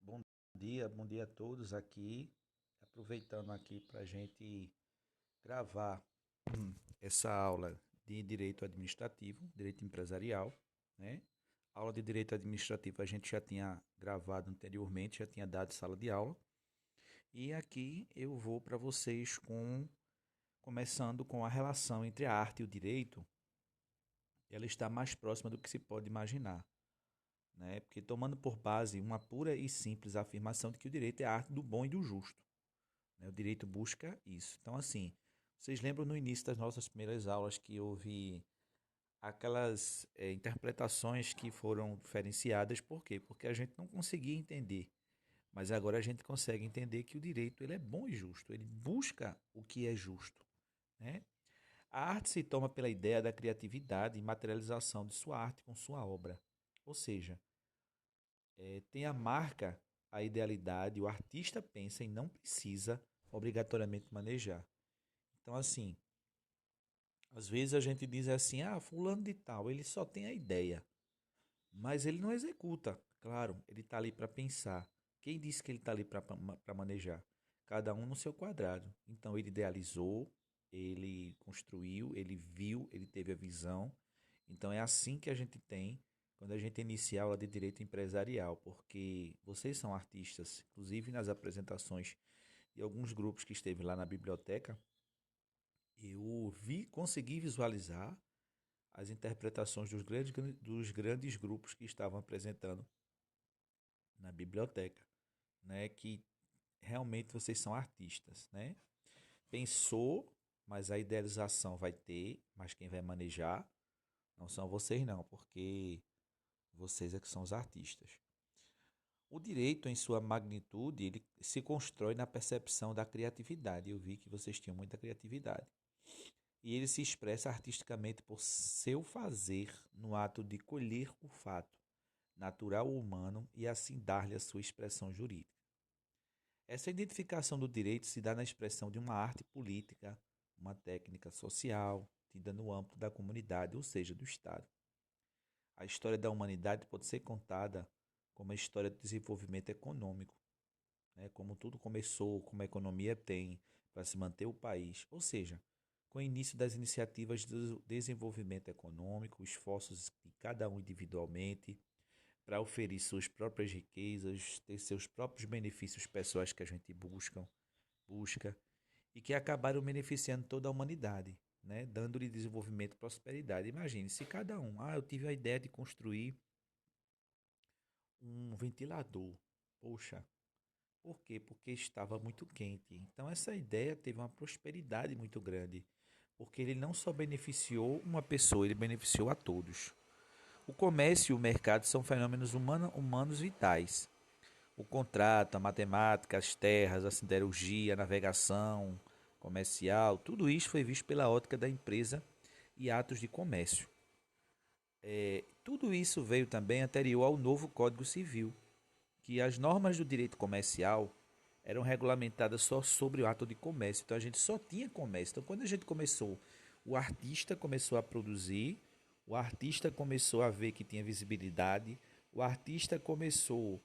Bom bom dia a todos aqui. Aproveitando aqui para a gente gravar essa aula de direito administrativo, direito empresarial, né? A aula de direito administrativo a gente já tinha gravado anteriormente, já tinha dado sala de aula. E aqui eu vou para vocês começando com a relação entre a arte e o direito. Ela está mais próxima do que se pode imaginar, né? Porque tomando por base uma pura e simples afirmação de que o direito é a arte do bom e do justo, né? O direito busca isso. Então, assim, vocês lembram no início das nossas primeiras aulas que houve aquelas interpretações que foram diferenciadas, por quê? Porque a gente não conseguia entender, mas agora a gente consegue entender que o direito ele é bom e justo, ele busca o que é justo, né? A arte se toma pela ideia da criatividade e materialização de sua arte com sua obra, ou seja, tem a marca, a idealidade, o artista pensa e não precisa obrigatoriamente manejar. Então, assim, às vezes a gente diz assim, fulano de tal, ele só tem a ideia, mas ele não executa. Claro, ele está ali para pensar. Quem disse que ele está ali para manejar? Cada um no seu quadrado. Então, ele idealizou, ele construiu, ele viu, ele teve a visão. Então, é assim que a gente tem quando a gente inicia a aula de direito empresarial, porque vocês são artistas, inclusive nas apresentações de alguns grupos que esteve lá na biblioteca, eu consegui visualizar as interpretações dos grandes grupos que estavam apresentando na biblioteca, né? Que realmente vocês são artistas, né? Pensou, mas a idealização vai ter, mas quem vai manejar não são vocês não, porque vocês é que são os artistas. O direito, em sua magnitude, ele se constrói na percepção da criatividade. Eu vi que vocês tinham muita criatividade. E ele se expressa artisticamente por seu fazer no ato de colher o fato natural ou humano e assim dar-lhe a sua expressão jurídica. Essa identificação do direito se dá na expressão de uma arte política, uma técnica social, tida no âmbito da comunidade, ou seja, do Estado. A história da humanidade pode ser contada como a história do desenvolvimento econômico, né? Como tudo começou, como a economia tem para se manter o país, ou seja, com o início das iniciativas de desenvolvimento econômico, esforços de cada um individualmente para oferir suas próprias riquezas, ter seus próprios benefícios pessoais que a gente busca e que acabaram beneficiando toda a humanidade, né? Dando-lhe desenvolvimento e prosperidade. Imagine se cada um, eu tive a ideia de construir um ventilador. Poxa, por quê? Porque estava muito quente. Então essa ideia teve uma prosperidade muito grande, porque ele não só beneficiou uma pessoa, ele beneficiou a todos. O comércio e o mercado são fenômenos humanos vitais. O contrato, a matemática, as terras, a siderurgia, a navegação comercial, tudo isso foi visto pela ótica da empresa e atos de comércio. Tudo isso veio também anterior ao novo Código Civil, que as normas do direito comercial eram regulamentadas só sobre o ato de comércio. Então a gente só tinha comércio. Então quando a gente começou, o artista começou a produzir, o artista começou a ver que tinha visibilidade, o artista começou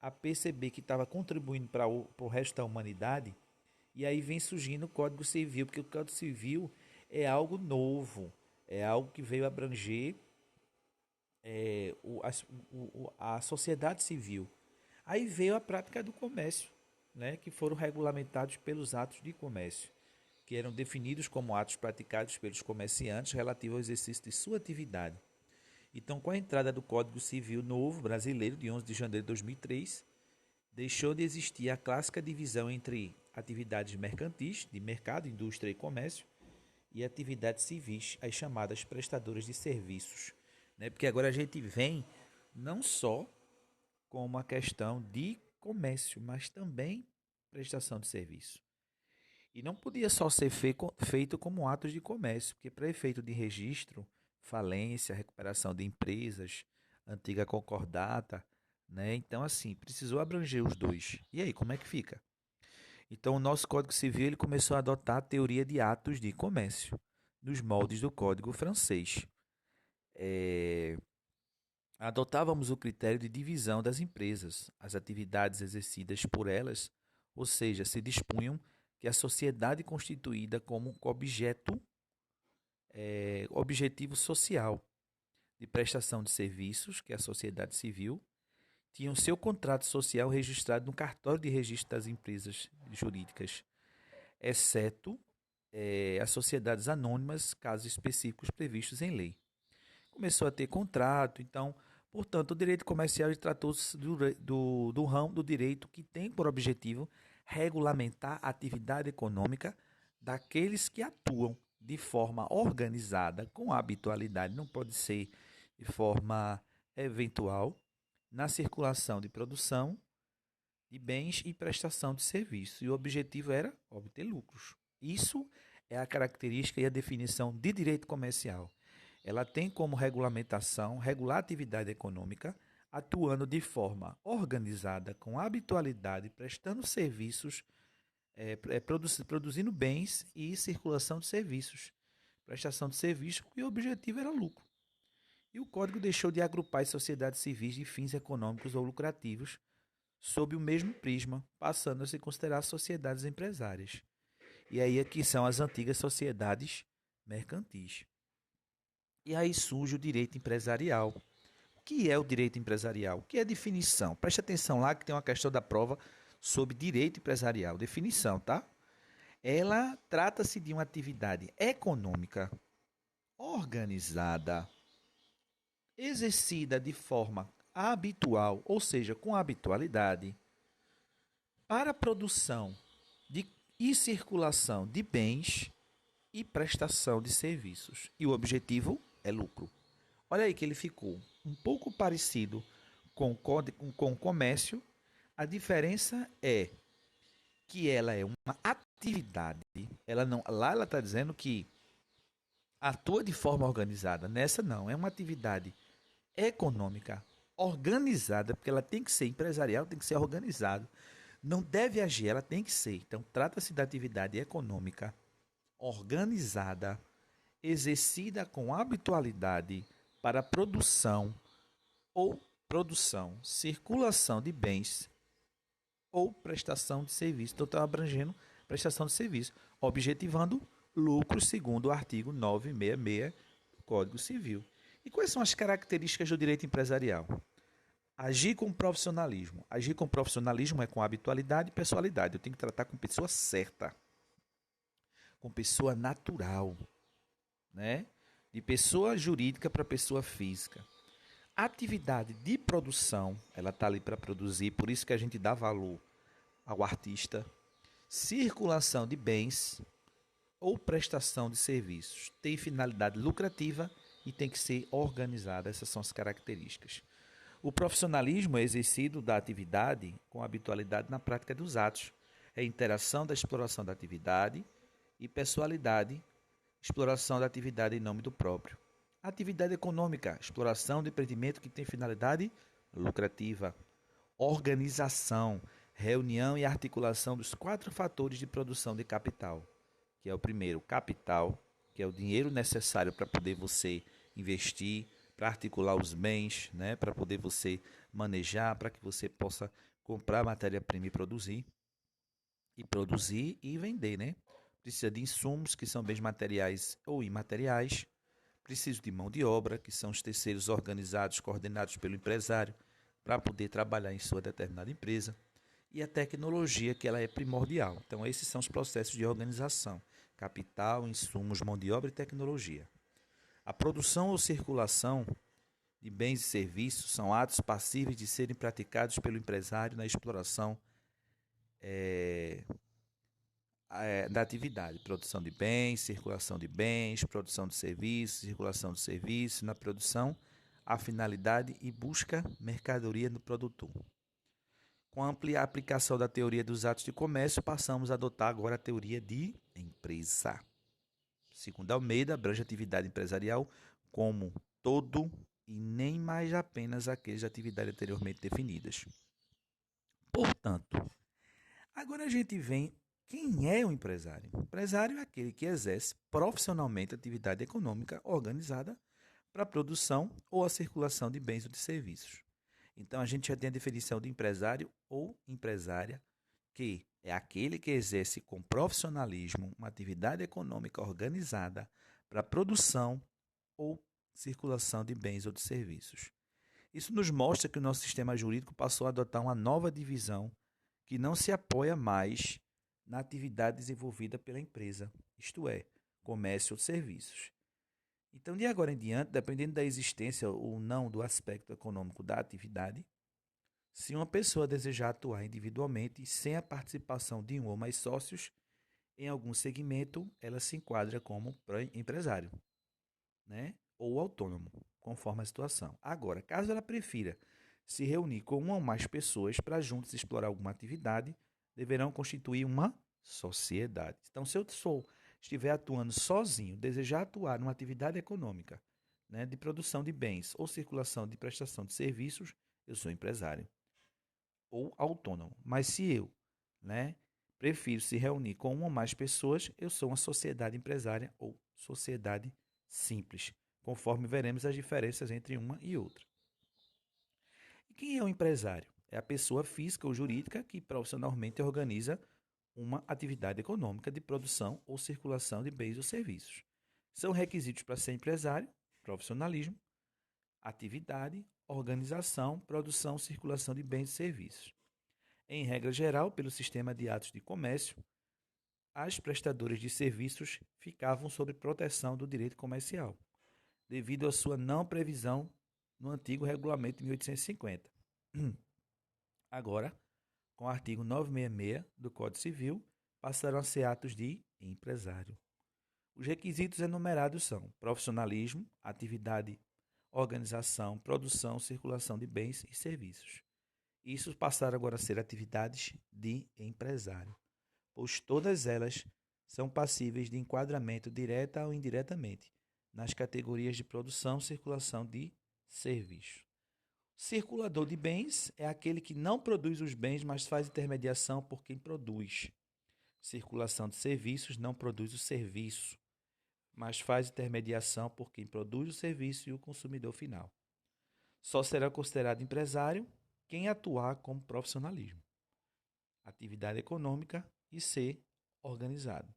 a perceber que estava contribuindo para o resto da humanidade, e aí vem surgindo o Código Civil, porque o Código Civil é algo novo, é algo que veio abranger a sociedade civil. Aí veio a prática do comércio, né, que foram regulamentados pelos atos de comércio, que eram definidos como atos praticados pelos comerciantes relativos ao exercício de sua atividade. Então, com a entrada do Código Civil Novo Brasileiro, de 11 de janeiro de 2003, deixou de existir a clássica divisão entre atividades mercantis, de mercado, indústria e comércio, e atividades civis, as chamadas prestadoras de serviços, né? Porque agora a gente vem não só com uma questão de comércio, mas também prestação de serviço. E não podia só ser feito como atos de comércio, porque para efeito de registro, falência, recuperação de empresas, antiga concordata, né? Então, assim, precisou abranger os dois. E aí, como é que fica? Então, o nosso Código Civil ele começou a adotar a teoria de atos de comércio, nos moldes do Código francês. É, adotávamos o critério de divisão das empresas, as atividades exercidas por elas, ou seja, se dispunham que a sociedade constituída como objetivo social de prestação de serviços, que é a sociedade civil, tinha o seu contrato social registrado no cartório de registro das empresas jurídicas, exceto as sociedades anônimas, casos específicos previstos em lei. Começou a ter contrato, então, portanto, o direito comercial tratou-se do ramo do direito que tem por objetivo regulamentar a atividade econômica daqueles que atuam de forma organizada, com habitualidade, não pode ser de forma eventual, na circulação de produção de bens e prestação de serviços. E o objetivo era obter lucros. Isso é a característica e a definição de direito comercial. Ela tem como regulamentação regular a atividade econômica, atuando de forma organizada, com habitualidade, prestando serviços, produzindo bens e circulação de serviços. Prestação de serviços, e o objetivo era lucro. E o Código deixou de agrupar as sociedades civis de fins econômicos ou lucrativos sob o mesmo prisma, passando a se considerar sociedades empresárias. E aí aqui são as antigas sociedades mercantis. E aí surge o direito empresarial. O que é o direito empresarial? O que é a definição? Preste atenção lá que tem uma questão da prova sobre direito empresarial. Definição, tá? Ela trata-se de uma atividade econômica organizada, exercida de forma habitual, ou seja, com habitualidade, para a produção e circulação de bens e prestação de serviços. E o objetivo é lucro. Olha aí que ele ficou um pouco parecido com o comércio. A diferença é que ela é uma atividade. Ela não, lá ela está dizendo que atua de forma organizada. Nessa não, é uma atividade econômica organizada, porque ela tem que ser empresarial, tem que ser organizado. Não deve agir, ela tem que ser. Então, trata-se da atividade econômica organizada, exercida com habitualidade para produção, circulação de bens ou prestação de serviço. Então, está abrangendo prestação de serviço, objetivando lucros segundo o artigo 966 do Código Civil. E quais são as características do direito empresarial? Agir com profissionalismo. Agir com profissionalismo é com habitualidade e pessoalidade. Eu tenho que tratar com pessoa certa, com pessoa natural, né? De pessoa jurídica para pessoa física. Atividade de produção, ela está ali para produzir, por isso que a gente dá valor ao artista. Circulação de bens ou prestação de serviços. Tem finalidade lucrativa e tem que ser organizada. Essas são as características. O profissionalismo é exercido da atividade com habitualidade na prática dos atos. É interação da exploração da atividade e pessoalidade, exploração da atividade em nome do próprio. Atividade econômica, exploração do empreendimento que tem finalidade lucrativa. Organização, reunião e articulação dos 4 fatores de produção de capital, que é o primeiro, capital, que é o dinheiro necessário para poder você investir, para articular os bens, né, para poder você manejar, para que você possa comprar matéria-prima e produzir e vender, né? Precisa de insumos, que são bens materiais ou imateriais. Precisa de mão de obra, que são os terceiros organizados, coordenados pelo empresário, para poder trabalhar em sua determinada empresa. E a tecnologia, que ela é primordial. Então, esses são os processos de organização: capital, insumos, mão de obra e tecnologia. A produção ou circulação de bens e serviços são atos passíveis de serem praticados pelo empresário na exploração da atividade. Produção de bens, circulação de bens, produção de serviços, circulação de serviços, na produção, a finalidade e busca mercadoria no produtor. Com a ampla aplicação da teoria dos atos de comércio, passamos a adotar agora a teoria de empresa. Segundo Almeida, abrange a atividade empresarial como todo e nem mais apenas aquelas atividades anteriormente definidas. Portanto, agora a gente vem, quem é o empresário? O empresário é aquele que exerce profissionalmente atividade econômica organizada para a produção ou a circulação de bens ou de serviços. Então, a gente já tem a definição de empresário ou empresária, que é aquele que exerce com profissionalismo uma atividade econômica organizada para a produção ou circulação de bens ou de serviços. Isso nos mostra que o nosso sistema jurídico passou a adotar uma nova divisão que não se apoia mais na atividade desenvolvida pela empresa, isto é, comércio ou serviços. Então, de agora em diante, dependendo da existência ou não do aspecto econômico da atividade, se uma pessoa desejar atuar individualmente sem a participação de um ou mais sócios em algum segmento, ela se enquadra como empresário, né? Ou autônomo, conforme a situação. Agora, caso ela prefira se reunir com uma ou mais pessoas para juntos explorar alguma atividade, deverão constituir uma sociedade. Então, se eu estiver atuando sozinho, desejar atuar numa atividade econômica, né, de produção de bens ou circulação de prestação de serviços, eu sou empresário ou autônomo. Mas se eu, né, prefiro se reunir com uma ou mais pessoas, eu sou uma sociedade empresária ou sociedade simples, conforme veremos as diferenças entre uma e outra. E quem é o empresário? É a pessoa física ou jurídica que profissionalmente organiza uma atividade econômica de produção ou circulação de bens ou serviços. São requisitos para ser empresário: profissionalismo, atividade, organização, produção, circulação de bens e serviços. Em regra geral, pelo sistema de atos de comércio, as prestadoras de serviços ficavam sob proteção do direito comercial, devido à sua não previsão no antigo regulamento de 1850. Agora, com o artigo 966 do Código Civil, passarão a ser atos de empresário. Os requisitos enumerados são profissionalismo, atividade, organização, produção, circulação de bens e serviços. Isso passaram agora a ser atividades de empresário, pois todas elas são passíveis de enquadramento direta ou indiretamente nas categorias de produção e circulação de serviços. Circulador de bens é aquele que não produz os bens, mas faz intermediação por quem produz. Circulação de serviços não produz o serviço, mas faz intermediação por quem produz o serviço e o consumidor final. Só será considerado empresário quem atuar como profissionalismo, atividade econômica e ser organizado.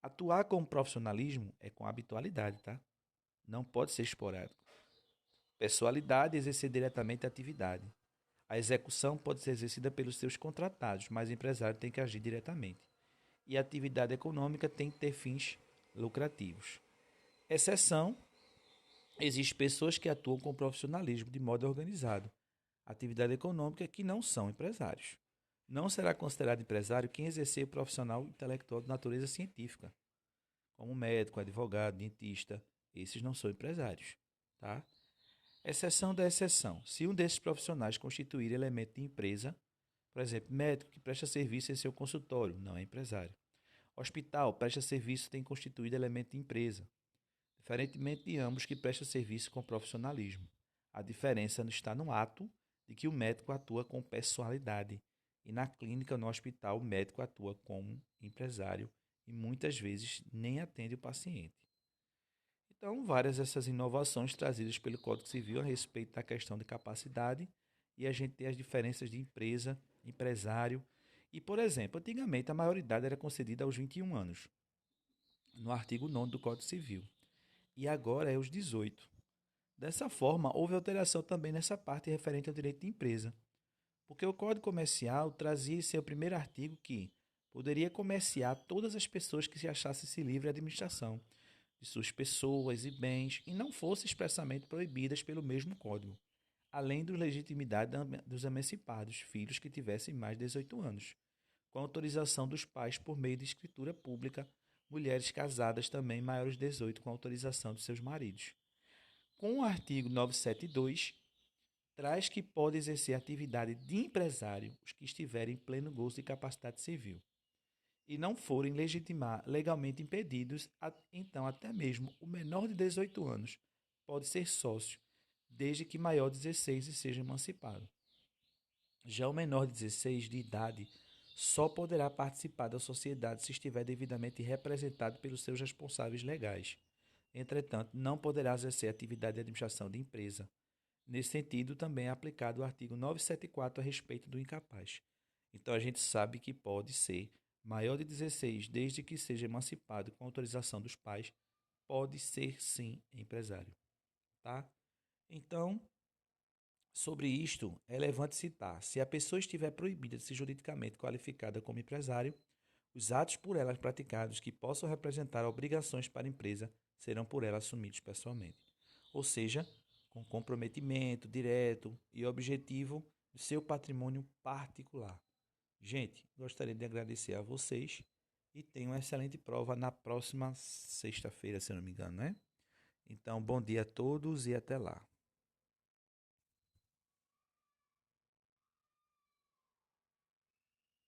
Atuar como profissionalismo é com habitualidade, tá? Não pode ser esporádico. Pessoalidade é exercer diretamente a atividade. A execução pode ser exercida pelos seus contratados, mas o empresário tem que agir diretamente. E a atividade econômica tem que ter fins lucrativos. Exceção: existem pessoas que atuam com profissionalismo de modo organizado. Atividade econômica que não são empresários. Não será considerado empresário quem exercer o profissional intelectual de natureza científica, como médico, advogado, dentista. Esses não são empresários, tá? Exceção da exceção: se um desses profissionais constituir elemento de empresa, por exemplo, médico que presta serviço em seu consultório, não é empresário. Hospital presta serviço tem constituído elemento de empresa, diferentemente de ambos que prestam serviço com profissionalismo. A diferença está no ato de que o médico atua com pessoalidade e na clínica, no hospital, o médico atua como empresário e muitas vezes nem atende o paciente. Então, várias dessas inovações trazidas pelo Código Civil a respeito da questão de capacidade, e a gente tem as diferenças de empresa, empresário. E, por exemplo, antigamente a maioridade era concedida aos 21 anos, no artigo 9º do Código Civil, e agora é aos 18. Dessa forma, houve alteração também nessa parte referente ao direito de empresa, porque o Código Comercial trazia em seu primeiro artigo que poderia comerciar todas as pessoas que se achassem-se livre de administração de suas pessoas e bens e não fossem expressamente proibidas pelo mesmo Código, além da legitimidade dos emancipados, filhos que tivessem mais de 18 anos, com autorização dos pais por meio de escritura pública, mulheres casadas também maiores de 18 com autorização de seus maridos. Com o artigo 972, traz que pode exercer atividade de empresário os que estiverem em pleno gozo de capacidade civil e não forem legalmente impedidos, então até mesmo o menor de 18 anos pode ser sócio, desde que maior de 16 e seja emancipado. Já o menor de 16 de idade só poderá participar da sociedade se estiver devidamente representado pelos seus responsáveis legais, Entretanto, não poderá exercer atividade de administração de empresa. Nesse sentido, também é aplicado o artigo 974 a respeito do incapaz. Então, a gente sabe que pode ser maior de 16, desde que seja emancipado com autorização dos pais, pode ser sim empresário, tá? Então, sobre isto, é relevante citar: se a pessoa estiver proibida de ser juridicamente qualificada como empresário, os atos por ela praticados que possam representar obrigações para a empresa serão por ela assumidos pessoalmente. Ou seja, com comprometimento direto e objetivo do seu patrimônio particular. Gente, gostaria de agradecer a vocês e tenham uma excelente prova na próxima sexta-feira, se eu não me engano, né? Então, bom dia a todos e até lá.